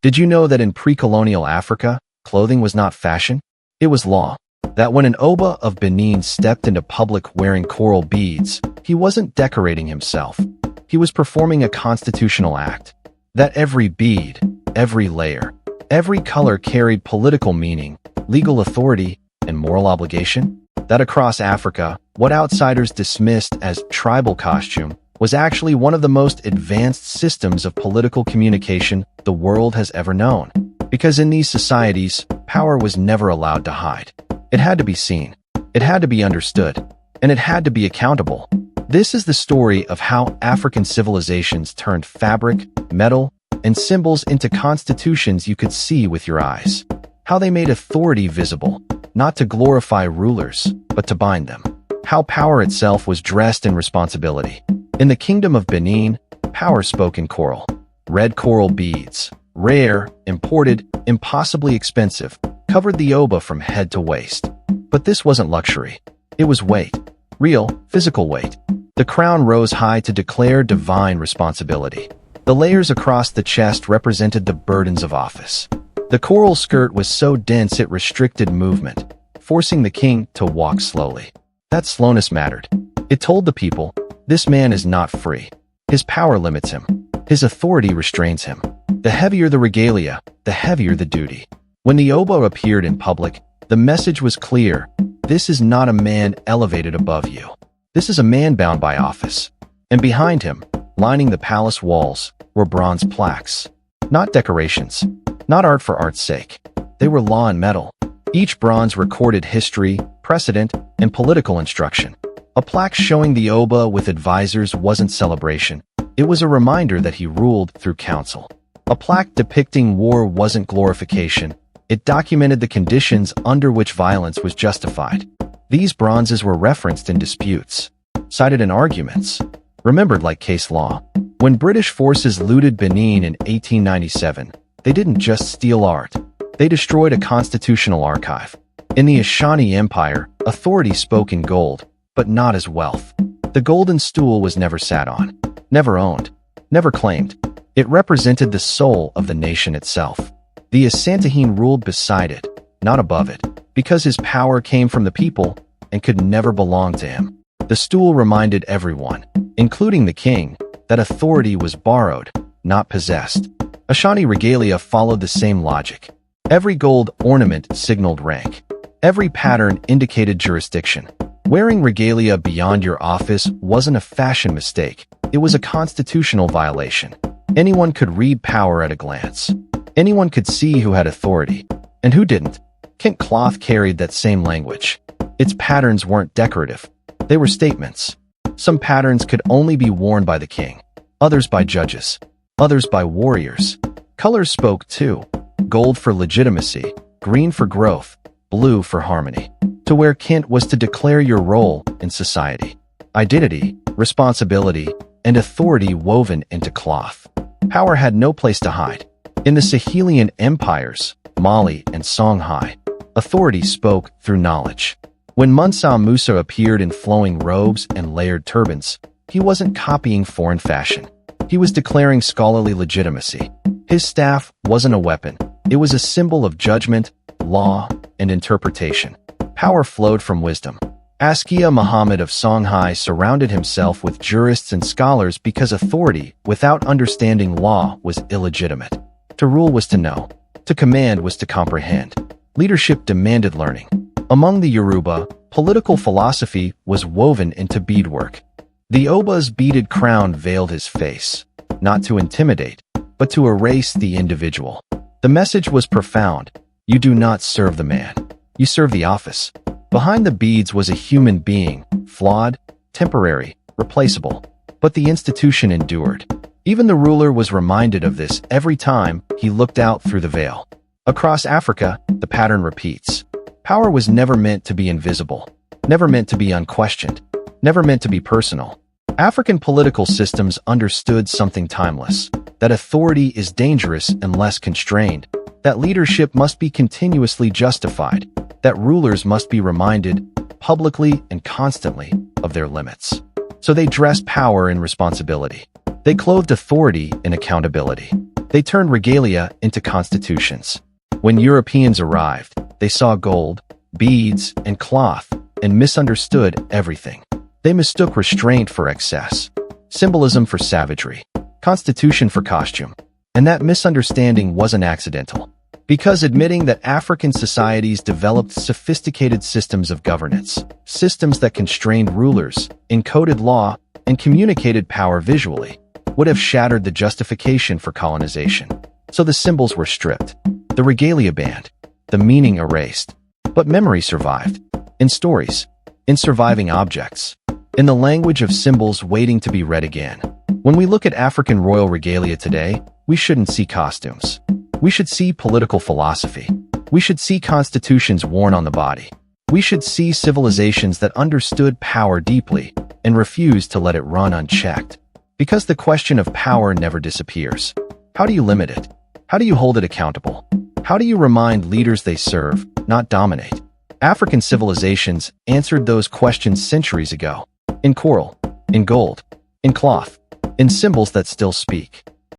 Did you know that in pre-colonial Africa, clothing was not fashion? It was law. That when an Oba of Benin stepped into public wearing coral beads, he wasn't decorating himself. He was performing a constitutional act. That every bead, every layer, every color carried political meaning, legal authority, and moral obligation. That across Africa, what outsiders dismissed as tribal costume was actually one of the most advanced systems of political communication the world has ever known. Because in these societies, power was never allowed to hide. It had to be seen, it had to be understood, and it had to be accountable. This is the story of how African civilizations turned fabric, metal, and symbols into constitutions you could see with your eyes. How they made authority visible, not to glorify rulers, but to bind them. How power itself was dressed in responsibility. In the Kingdom of Benin, power spoke in coral. Red coral beads, rare, imported, impossibly expensive, covered the Oba from head to waist. But this wasn't luxury. It was weight. Real, physical weight. The crown rose high to declare divine responsibility. The layers across the chest represented the burdens of office. The coral skirt was so dense it restricted movement, forcing the king to walk slowly. That slowness mattered. It told the people, this man is not free. His power limits him. His authority restrains him. The heavier the regalia, the heavier the duty. When the Oba appeared in public, the message was clear. This is not a man elevated above you. This is a man bound by office. And behind him, lining the palace walls, were bronze plaques. Not decorations, not art for art's sake. They were law and metal. Each bronze recorded history, precedent, and political instruction. A plaque showing the Oba with advisors wasn't celebration. It was a reminder that he ruled through counsel. A plaque depicting war wasn't glorification. It documented the conditions under which violence was justified. These bronzes were referenced in disputes, cited in arguments, remembered like case law. When British forces looted Benin in 1897, they didn't just steal art. They destroyed a constitutional archive. In the Ashanti Empire, authority spoke in gold, but not as wealth. The golden stool was never sat on, never owned, never claimed. It represented the soul of the nation itself. The Asantehene ruled beside it, not above it, because his power came from the people and could never belong to him. The stool reminded everyone, including the king, that authority was borrowed, not possessed. Ashanti regalia followed the same logic. Every gold ornament signaled rank. Every pattern indicated jurisdiction. Wearing regalia beyond your office wasn't a fashion mistake. It was a constitutional violation. Anyone could read power at a glance. Anyone could see who had authority and who didn't. Kent cloth carried that same language. Its patterns weren't decorative. They were statements. Some patterns could only be worn by the king, others by judges, others by warriors. Colors spoke too. Gold for legitimacy, green for growth, blue for harmony. To wear Kent was to declare your role in society. Identity, responsibility, and authority woven into cloth. Power had no place to hide. In the Sahelian empires, Mali and Songhai, authority spoke through knowledge. When Mansa Musa appeared in flowing robes and layered turbans, he wasn't copying foreign fashion. He was declaring scholarly legitimacy. His staff wasn't a weapon. It was a symbol of judgment, law, and interpretation. Power flowed from wisdom. Askia Muhammad of Songhai surrounded himself with jurists and scholars because authority, without understanding law, was illegitimate. To rule was to know. To command was to comprehend. Leadership demanded learning. Among the Yoruba, political philosophy was woven into beadwork. The Oba's beaded crown veiled his face, not to intimidate, but to erase the individual. The message was profound. You do not serve the man. You serve the office. Behind the beads was a human being, flawed, temporary, replaceable. But the institution endured. Even the ruler was reminded of this every time he looked out through the veil. Across Africa, the pattern repeats. Power was never meant to be invisible, never meant to be unquestioned, never meant to be personal. African political systems understood something timeless, that authority is dangerous unless constrained, that leadership must be continuously justified, that rulers must be reminded, publicly and constantly, of their limits. So they dressed power in responsibility. They clothed authority in accountability. They turned regalia into constitutions. When Europeans arrived, they saw gold, beads, and cloth, and misunderstood everything. They mistook restraint for excess, symbolism for savagery, constitution for costume. And that misunderstanding wasn't accidental. Because admitting that African societies developed sophisticated systems of governance, systems that constrained rulers, encoded law, and communicated power visually, would have shattered the justification for colonization. So the symbols were stripped, the regalia banned, the meaning erased. But memory survived. In stories, in surviving objects, in the language of symbols waiting to be read again. When we look at African royal regalia today, we shouldn't see costumes. We should see political philosophy. We should see constitutions worn on the body. We should see civilizations that understood power deeply and refused to let it run unchecked. Because the question of power never disappears. How do you limit it? How do you hold it accountable? How do you remind leaders they serve, not dominate? African civilizations answered those questions centuries ago. In coral, in gold, in cloth, in symbols that still speak.